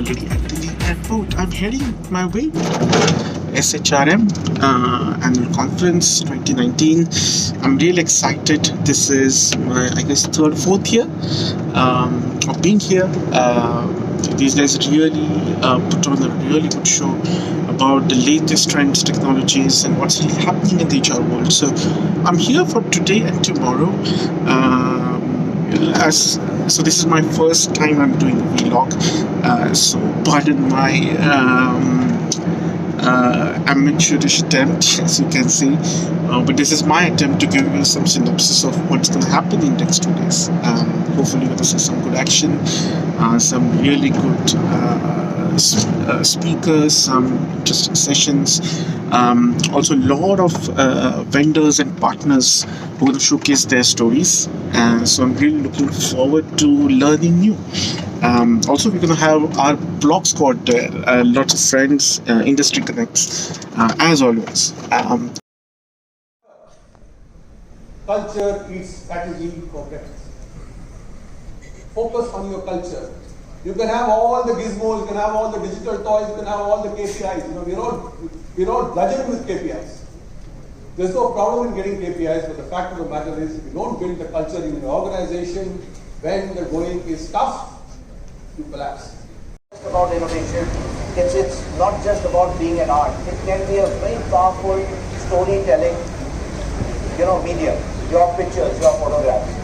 already at the airport. I'm heading my way SHRM Annual Conference 2019. I'm really excited. This is my, I guess, fourth year of being here. These guys really put on a really good show about the latest trends, technologies, and what's really happening in the HR world. So I'm here for today and tomorrow. So this is my first time I'm doing a vlog. So pardon my amateurish attempt, as you can see, but this is my attempt to give you some synopsis of what's going to happen in the next 2 days. Hopefully you're going to see some good action, some really good speakers, some interesting sessions, also a lot of vendors and partners who will showcase their stories, so I'm really looking forward to learning new. Also, we're going to have our blog squad there, lots of friends, industry connects, as always. Culture is strategy for breakfast. Focus on your culture. You can have all the gizmos, you can have all the digital toys, you can have all the KPIs. You know, we're all bludgeoned with KPIs. There's no problem in getting KPIs, but the fact of the matter is, if you don't build the culture in your organization, when the going is tough, you collapse. It's about innovation. It's not just about being an art. It can be a very powerful storytelling, medium. Your pictures, your photographs.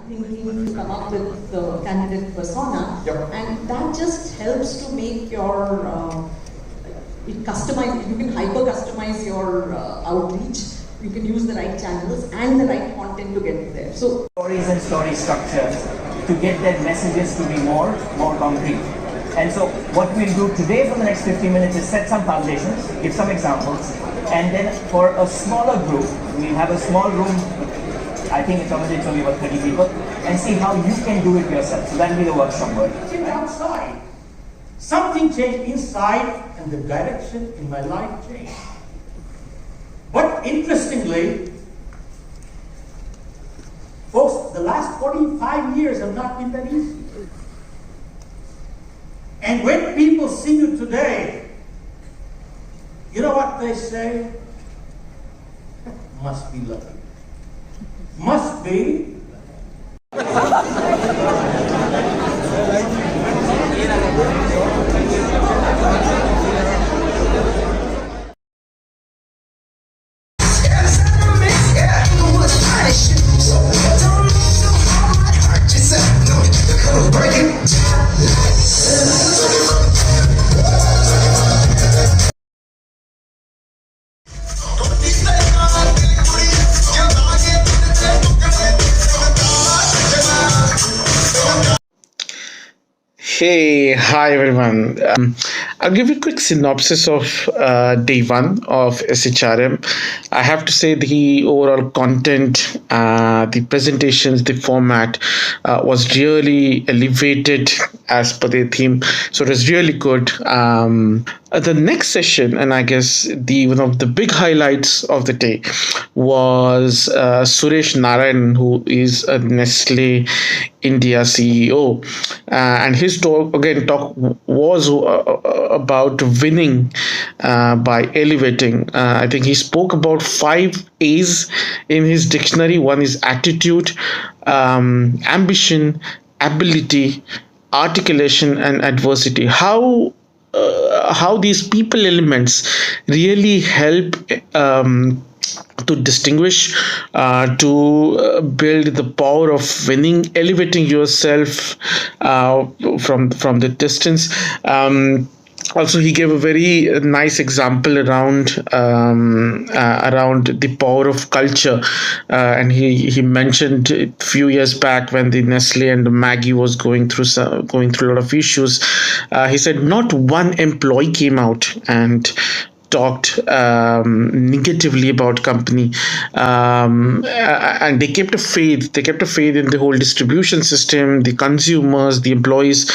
Thinking to come up with the candidate persona, and that just helps to make your customize. You can hyper customize your outreach. You can use the right channels and the right content to get there. So stories and story structures to get their messages to be more concrete. And so what we'll do today for the next 50 minutes is set some foundations, give some examples, and then for a smaller group, we'll have a small room. I think it's only about 30 people, and see how you can do it yourself. So that'll be the workshop word. Outside, something changed inside, and the direction in my life changed. But interestingly, folks, the last 45 years have not been that easy. And when people see you today, you know what they say? Must be lucky. Must be. Hey, hi everyone. I'll give you a quick synopsis of day one of SHRM. I have to say the overall content, the presentations, the format was really elevated as per the theme. So it was really good. The next session, and I guess one of the big highlights of the day, was Suresh Narayan, who is a Nestle India CEO, and his talk was about winning by elevating. I think he spoke about 5 A's in his dictionary. One is attitude, ambition, ability, articulation, and adversity. How these people elements really help to distinguish, to build the power of winning, elevating yourself from the distance. Also, he gave a very nice example around the power of culture, and he mentioned a few years back when the Nestle and the Maggie was going through a lot of issues. He said not one employee came out and talked negatively about company, and they kept a faith. They kept a faith in the whole distribution system, the consumers, the employees,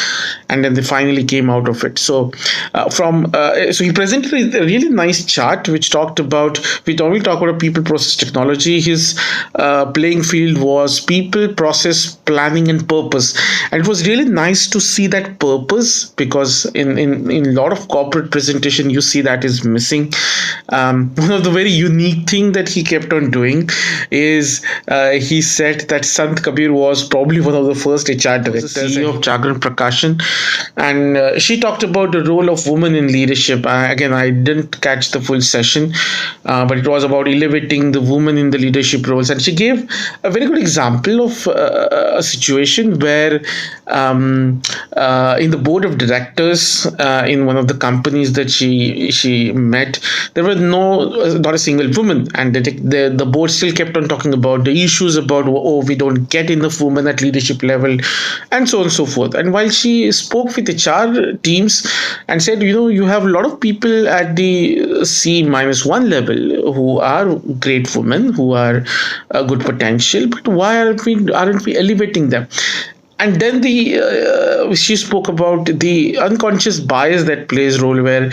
and then they finally came out of it. So he presented a really nice chart which talked about. We only talk about people, process, technology. His playing field was people, process, planning, and purpose, and it was really nice to see that purpose, because in a lot of corporate presentation you see that is missing. One of the very unique thing that he kept on doing is he said that Sant Kabir was probably one of the first HR directors, CEO of Jagran Prakashan, and she talked about the role of women in leadership. Again, I didn't catch the full session, but it was about elevating the women in the leadership roles, and she gave a very good example of a situation where in the board of directors in one of the companies that she met, there were not a single woman, and the board still kept on talking about the issues about, oh, we don't get enough women at leadership level, and so on and so forth. And while she spoke with HR teams and said, you have a lot of people at the C-1 level who are great women, who are good potential, but why aren't we elevating them? And then she spoke about the unconscious bias that plays role, where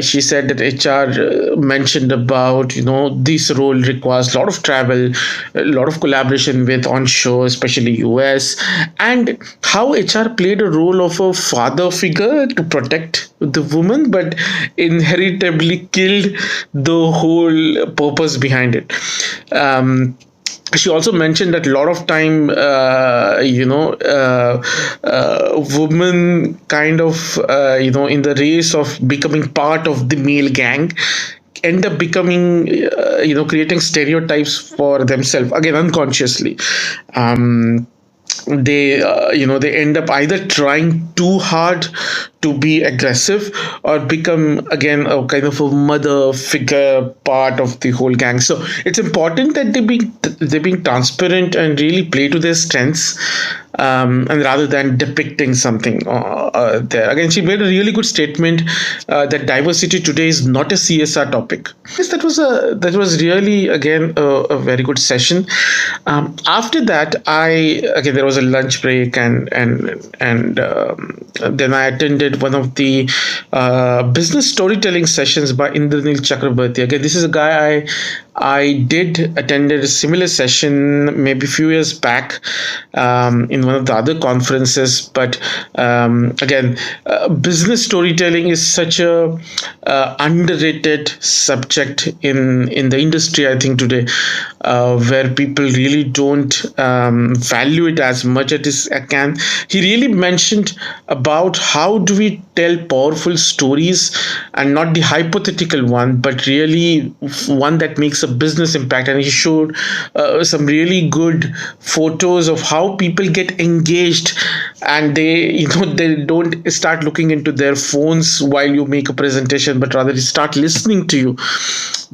she said that HR mentioned about, this role requires a lot of travel, a lot of collaboration with onshore, especially US, and how HR played a role of a father figure to protect the woman, but inheritably killed the whole purpose behind it. She also mentioned that a lot of time, women kind of, in the race of becoming part of the male gang, end up becoming, creating stereotypes for themselves, again, unconsciously. They end up either trying too hard to be aggressive, or become again a kind of a mother figure part of the whole gang. So it's important that they're being transparent and really play to their strengths, and rather than depicting something there. Again, she made a really good statement that diversity today is not a CSR topic. Yes, that was really, again, a very good session. After that, there was a lunch break, and then I attended one of the business storytelling sessions by Indranil Chakrabarti. Again, this is a guy I did attended a similar session maybe a few years back in one of the other conferences. But again, business storytelling is such a underrated subject in the industry, I think, today, where people really don't value it as much as it can. He really mentioned about how do we tell powerful stories, and not the hypothetical one, but really one that makes a business impact. And he showed some really good photos of how people get engaged, and they don't start looking into their phones while you make a presentation, but rather they start listening to you,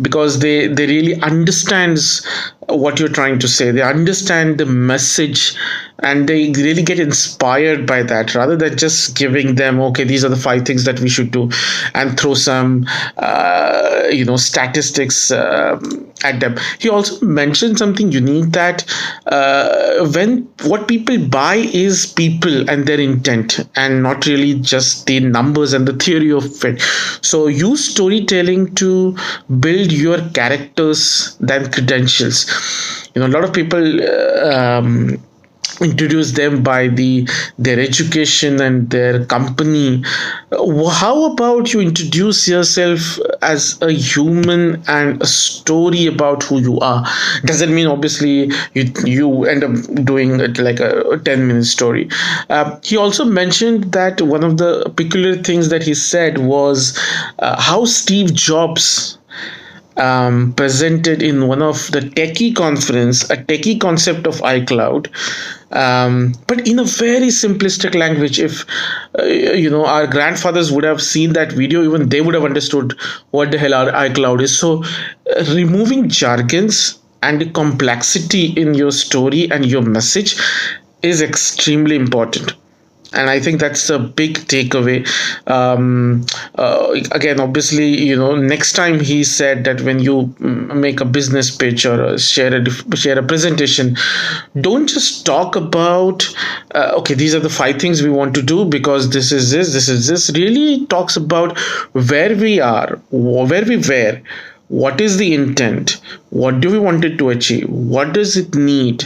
because they really understands what you're trying to say. They understand the message, and they really get inspired by that, rather than just giving them, okay, these are the 5 things that we should do, and throw some statistics at them. He also mentioned something unique, that when what people buy is people and their intent, and not really just the numbers and the theory of it. So use storytelling to build your characters than credentials. A lot of people introduce them by their education and their company. How about you introduce yourself as a human and a story about who you are? Doesn't mean obviously you end up doing it like a 10-minute story. He also mentioned that one of the peculiar things that he said was how Steve Jobs presented in one of the techie conference a techie concept of iCloud, but in a very simplistic language. If our grandfathers would have seen that video, even they would have understood what the hell our iCloud is. So removing jargons and complexity in your story and your message is extremely important. and I think that's a big takeaway. Again, obviously, next time he said that when you make a business pitch or share a presentation, don't just talk about okay, these are the five things we want to do because this is this. Really talks about where we are, where we were, what is the intent, what do we want it to achieve, what does it need,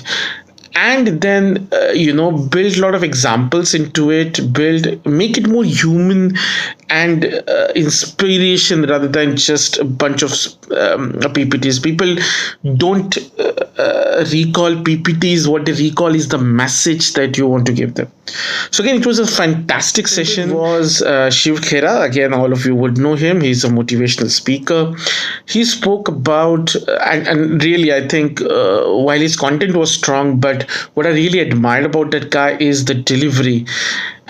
and then build a lot of examples into it, make it more human and inspiration rather than just a bunch of ppts. People don't recall ppts. What they recall is the message that you want to give them. So again, it was a fantastic session. It was Shiv Khera. Again, all of you would know him. He's a motivational speaker. He spoke about and really, I think while his content was strong, but what I really admired about that guy is the delivery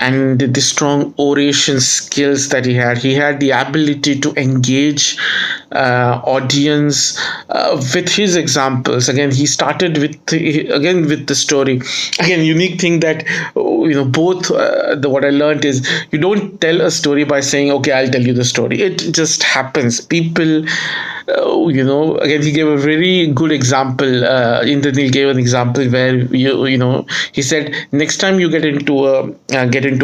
and the strong oration skills that he had. He had the ability to engage audience with his examples. Again, he started with the story. Again, unique thing that both what I learned is you don't tell a story by saying, okay, I'll tell you the story. It just happens. People again, he gave a very good example. Indranil gave an example where he said, next time you get into a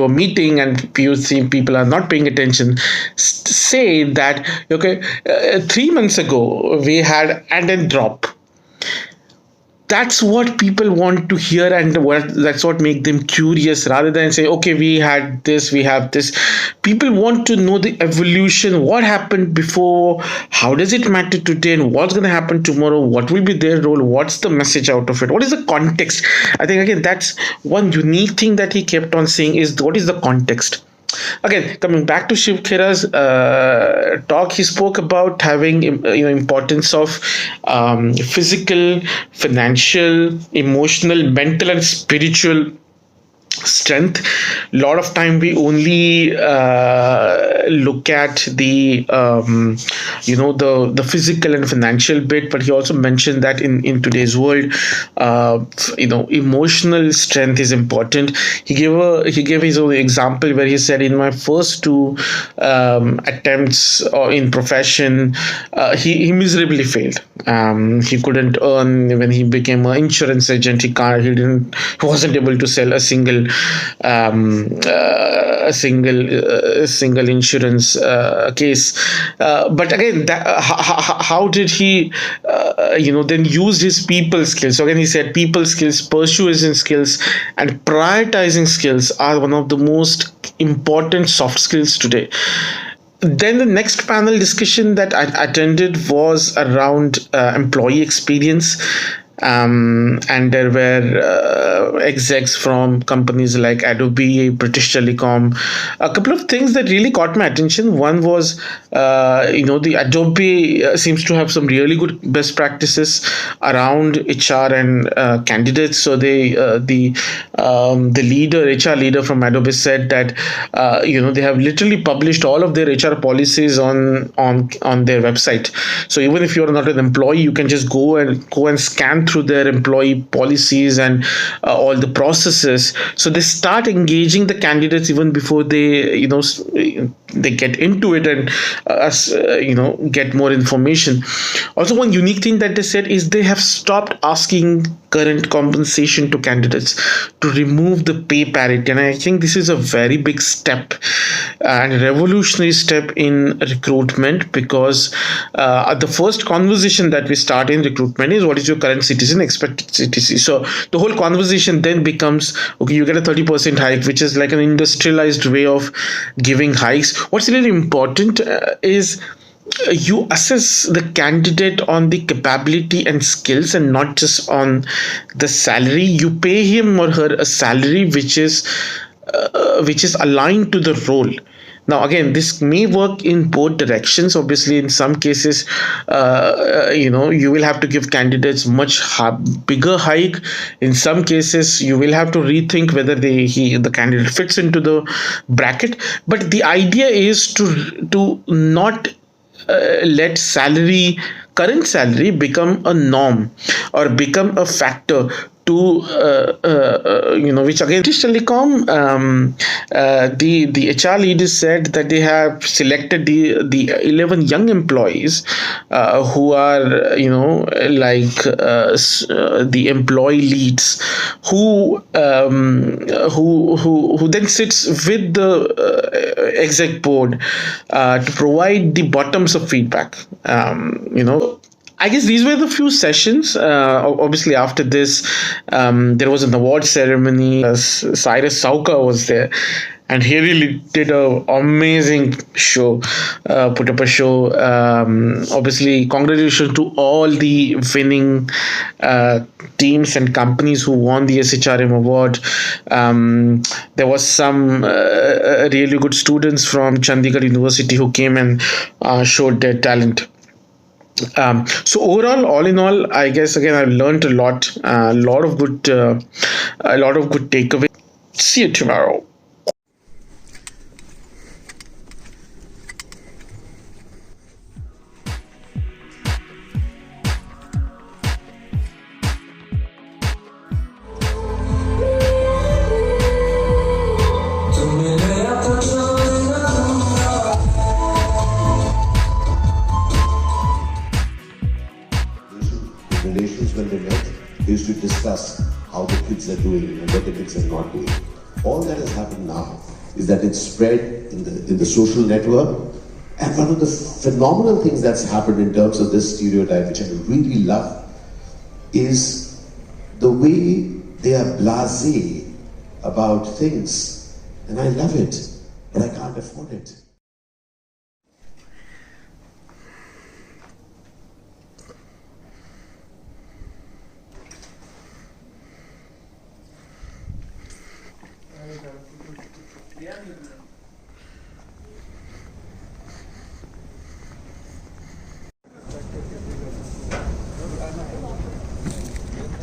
meeting and you see people are not paying attention, say that, okay, 3 months ago we had, and then drop. That's what people want to hear, and that's what makes them curious, rather than say, okay, we had this, we have this. People want to know the evolution, what happened before, how does it matter today, and what's going to happen tomorrow, what will be their role, what's the message out of it, what is the context. I think, again, that's one unique thing that he kept on saying, is what is the context. Again, coming back to Shiv Khera's talk, he spoke about having importance of physical, financial, emotional, mental, and spiritual strength. A lot of time we only look at the the physical and financial bit, but he also mentioned that in today's world, emotional strength is important. He gave his own example where he said, in my first two attempts in profession, he miserably failed. He couldn't earn. When he became an insurance agent, he wasn't able to sell a single insurance case. But again, how did he then use his people skills? So again, he said people skills, persuasion skills, and prioritizing skills are one of the most important soft skills today. Then the next panel discussion that I attended was around employee experience. And there were execs from companies like Adobe, British Telecom. A couple of things that really caught my attention. One was, the Adobe seems to have some really good best practices around HR and candidates. So the HR leader from Adobe said that they have literally published all of their HR policies on their website. So even if you're not an employee, you can just go and scan through their employee policies and all the processes. So they start engaging the candidates even before they get into it and get more information. Also, one unique thing that they said is they have stopped asking current compensation to candidates to remove the pay parity, and I think this is a very big step and revolutionary step in recruitment, because the first conversation that we start in recruitment is, what is your current citizen expected CTC? So the whole conversation then becomes, okay, you get a 30% hike, which is like an industrialized way of giving hikes. What's really important is you assess the candidate on the capability and skills and not just on the salary. You pay him or her a salary which is aligned to the role. Now, again, this may work in both directions. Obviously, in some cases, you will have to give candidates much bigger hike. In some cases, you will have to rethink whether the candidate fits into the bracket. But the idea is to not let current salary become a norm or become a factor to which again British Telecom, the HR leaders said that they have selected the 11 young employees who are the employee leads who then sits with the exec board to provide the bottoms of feedback. I guess these were the few sessions. Obviously, after this, there was an award ceremony. Cyrus Sauka was there, and he really did an amazing show. Put up a show. Obviously, congratulations to all the winning teams and companies who won the SHRM award. There was some really good students from Chandigarh University who came and showed their talent. So overall, all in all, I guess again I've learned a lot, a lot of good takeaways. See you tomorrow. Relations when they met, they used to discuss how the kids are doing and what the kids are not doing. All that has happened now is that it's spread in the social network. And one of the phenomenal things that's happened in terms of this stereotype, which I really love, is the way they are blasé about things. And I love it, but I can't afford it.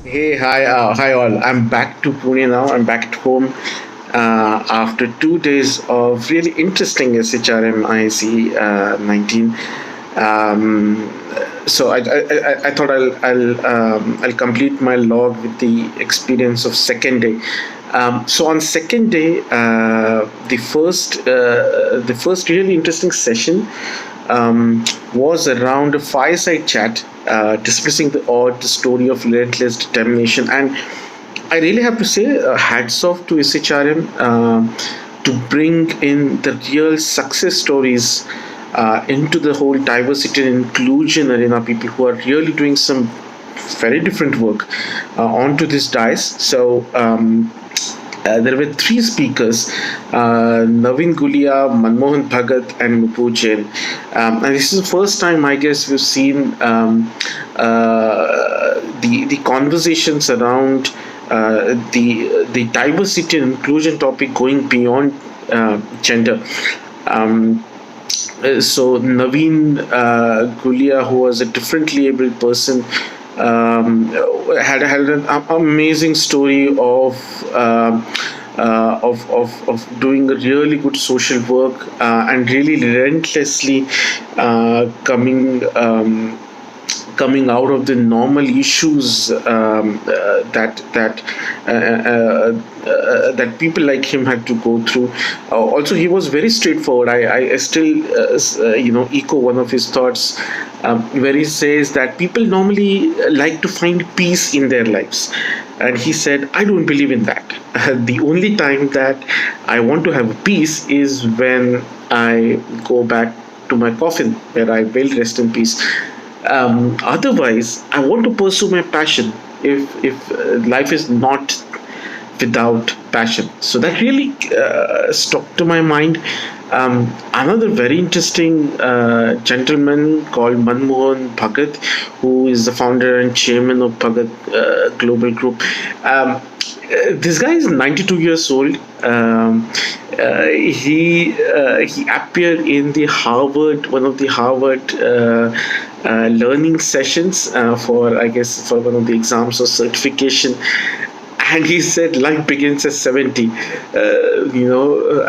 Hey, hi all. I'm back to Pune now. I'm back at home after 2 days of really interesting SHRM IC 19. So I thought I'll complete my log with the experience of second day. So on second day, the first really interesting session was around a fireside chat discussing the story of relentless determination. And I really have to say, hats off to SHRM to bring in the real success stories into the whole diversity and inclusion arena. People who are really doing some very different work onto this dais. So there were three speakers, Naveen Gulia, Manmohan Bhagat, and Nupu Jain. And this is the first time, I guess, we've seen the conversations around the diversity and inclusion topic going beyond gender. So Naveen Gulia, who was a differently abled person, had an amazing story of doing a really good social work and really relentlessly coming out of the normal issues that people like him had to go through. Also, he was very straightforward. I still echo one of his thoughts where he says that people normally like to find peace in their lives, and he said, I don't believe in that. The only time that I want to have peace is when I go back to my coffin, where I will rest in peace. Otherwise, I want to pursue my passion if life is not without passion. So that really stuck to my mind. Another very interesting gentleman called Manmohan Bhagat, who is the founder and chairman of Bhagat Global Group. This guy is 92 years old. He appeared in the one of the Harvard learning sessions for one of the exams or certification. And he said life begins at 70.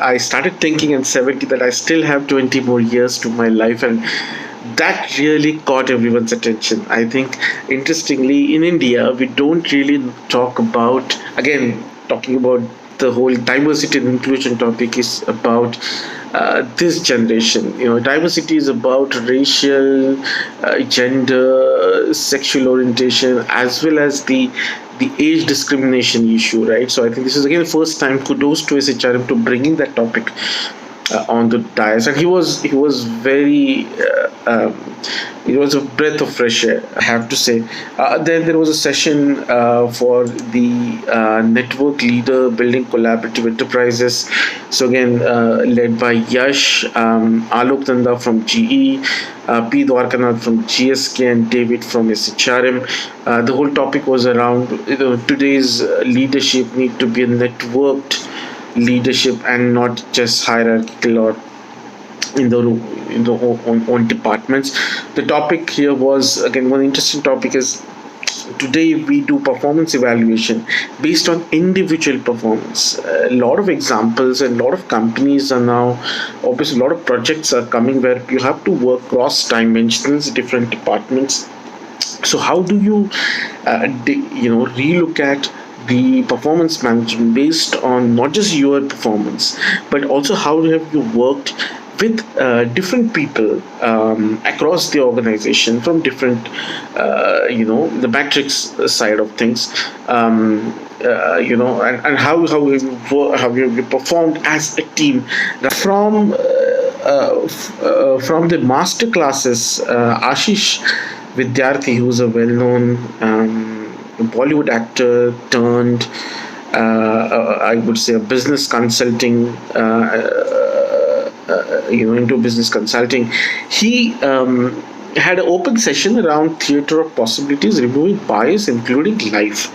I started thinking at 70 that I still have 20 more years to my life, and That really caught everyone's attention. I think, interestingly, in India, we don't really talk about, again, talking about the whole diversity and inclusion topic is about this generation. Diversity is about racial, gender, sexual orientation, as well as the age discrimination issue, right? So I think this is again the first time. Kudos to SHRM to bringing that topic on the dais, and he was very. It was a breath of fresh air, I have to say. Then there was a session for the network leader building collaborative enterprises. So again, led by Yash, Alok Tanda from GE, P. Dwarkanath from GSK, and David from SHRM. The whole topic was around today's leadership need to be a networked leadership and not just hierarchical or in the on departments. The topic here was again one interesting topic is today we do performance evaluation based on individual performance. A lot of examples and a lot of companies are now, obviously a lot of projects are coming where you have to work cross dimensions, different departments. So how do you relook at the performance management based on not just your performance, but also how have you worked with different people across the organization from different, the metrics side of things, and how you performed as a team from the master classes. Ashish Vidyarthi, who's a well-known Bollywood actor turned, I would say, a business consulting, into business consulting. He had an open session around theater of possibilities, removing bias, including life.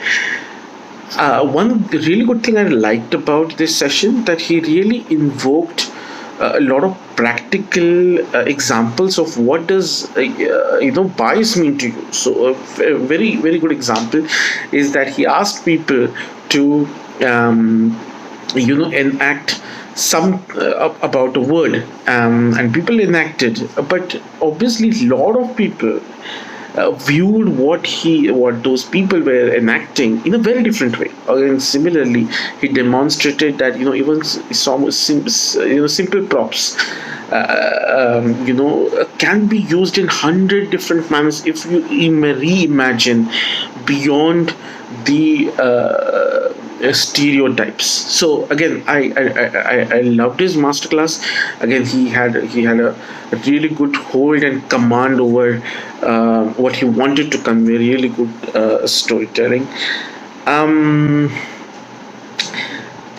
One really good thing I liked about this session that he really invoked a lot of practical examples of what does bias mean to you. So a very good example is that he asked people to enact some about a word, and people enacted, but obviously a lot of people viewed what those people were enacting in a very different way. Again, similarly, he demonstrated that even simple props can be used in 100 different manners if you reimagine beyond the stereotypes. So again, I loved his masterclass. Again, he had a really good hold and command over what he wanted to convey. Really good storytelling.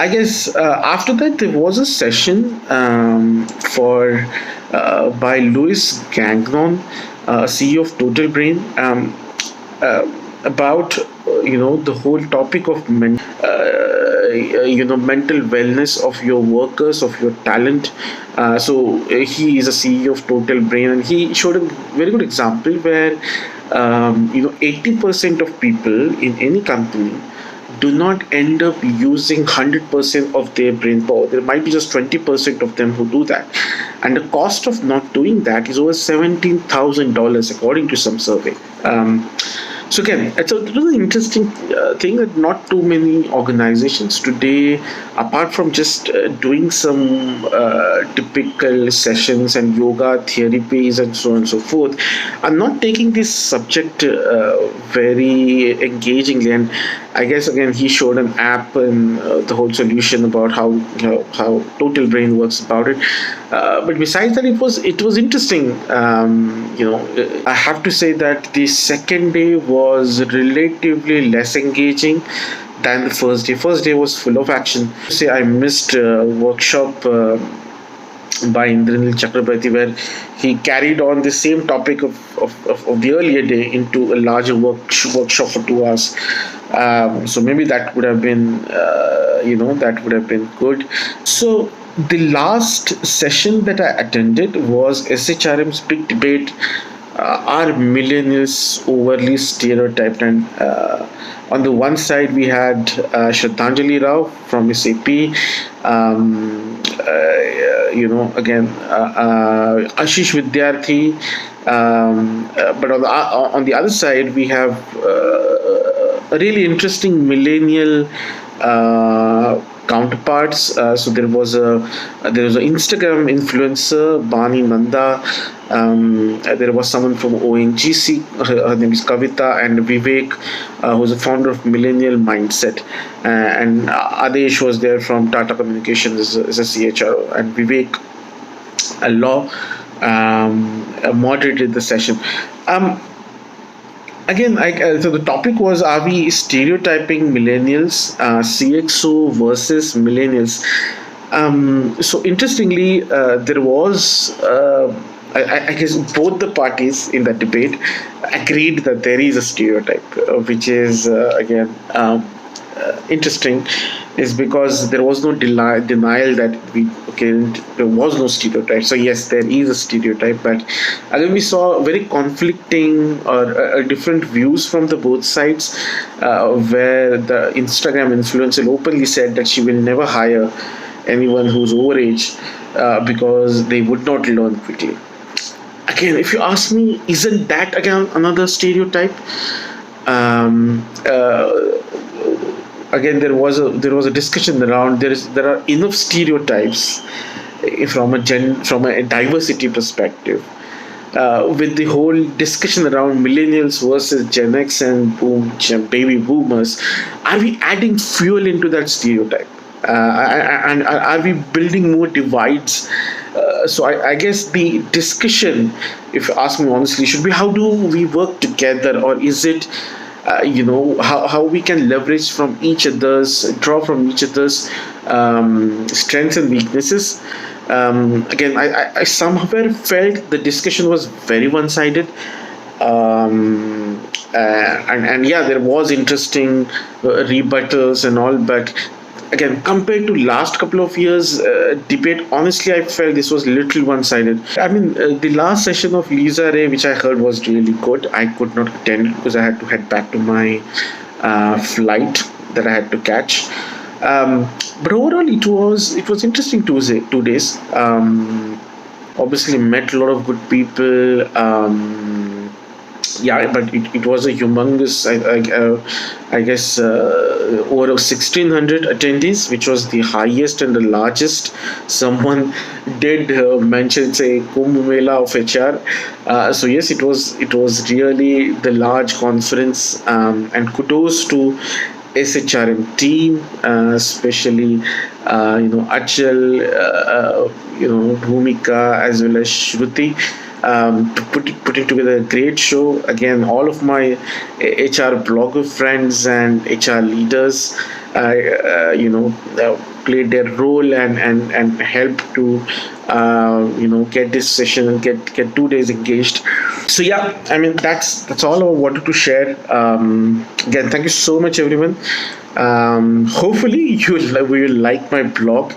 I guess after that there was a session for by Louis Gagnon, CEO of Total Brain, about the whole topic of mental wellness of your workers, of your talent. So he is a CEO of Total Brain, and he showed a very good example where 80% of people in any company do not end up using 100% of their brain power. There might be just 20% of them who do that. And the cost of not doing that is over $17,000 according to some survey. So again, it was an interesting thing that not too many organizations today, apart from just doing some typical sessions and yoga therapies and so on and so forth, are not taking this subject very engagingly. And I guess again he showed an app and the whole solution about how Total Brain works about it. But besides that, it was interesting. I have to say that the second day was relatively less engaging than the first day. First day was full of action. Say I missed a workshop by Indranil Chakrabarti where he carried on the same topic of the earlier day into a larger workshop for 2 hours. So maybe that would have been good. So the last session that I attended was SHRM's big debate. Are millennials overly stereotyped? And on the one side we had Shraddhanjali Rao from SAP, again, Ashish Vidyarthi. But on the other side, we have a really interesting millennial counterparts. So there was an Instagram influencer, Bani Nanda. There was someone from ONGC. Her name is Kavita, and Vivek, who's a founder of Millennial Mindset, and Adesh was there from Tata Communications as a CHRO, and Vivek Law moderated the session. Again, so the topic was, are we stereotyping millennials, CXO versus millennials? So interestingly, there was, I guess, both the parties in that debate agreed that there is a stereotype, which is again interesting, is because there was no denial that there was no stereotype. So yes, there is a stereotype, but again we saw very conflicting or different views from the both sides, where the Instagram influencer openly said that she will never hire anyone who's overage because they would not learn quickly. Again, if you ask me, isn't that again another stereotype? Um, uh, Again, there was a discussion around, there are enough stereotypes from a diversity perspective, with the whole discussion around millennials versus Gen X and baby boomers. Are we adding fuel into that stereotype? And are we building more divides? So I guess the discussion, if you ask me honestly, should be, how do we work together, or is it how we can leverage from each other's, draw from each other's strengths and weaknesses. Again, I somewhere felt the discussion was very one-sided. And yeah, there was interesting rebuttals and all, but again, compared to last couple of years debate, honestly I felt this was little one-sided. I mean, the last session of Lisa Ray, which I heard was really good, I could not attend because I had to head back to my flight that I had to catch. But overall it was interesting 2 days. Obviously met a lot of good people. Yeah, but it was a humongous, I guess, over 1,600 attendees, which was the highest and the largest. Someone did mention, say, Kumbh Mela of HR. So yes, it was really the large conference, and kudos to SHRM team, especially Achal, Bhumika, as well as Shruti, to putting together a great show. Again, all of my HR blogger friends and HR leaders, played their role and helped to get this session and get 2 days engaged. So yeah, I mean, that's all I wanted to share. Again, thank you so much, everyone. Hopefully you will like my blog.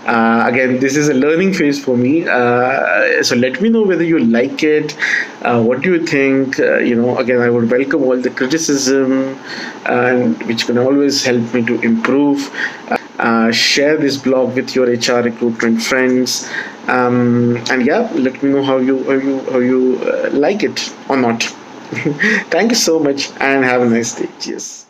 Again, this is a learning phase for me, so let me know whether you like it. What do you think? Again, I would welcome all the criticism, and which can always help me to improve. Share this blog with your HR recruitment friends, and yeah, let me know how you like it or not. Thank you so much, and have a nice day. Cheers.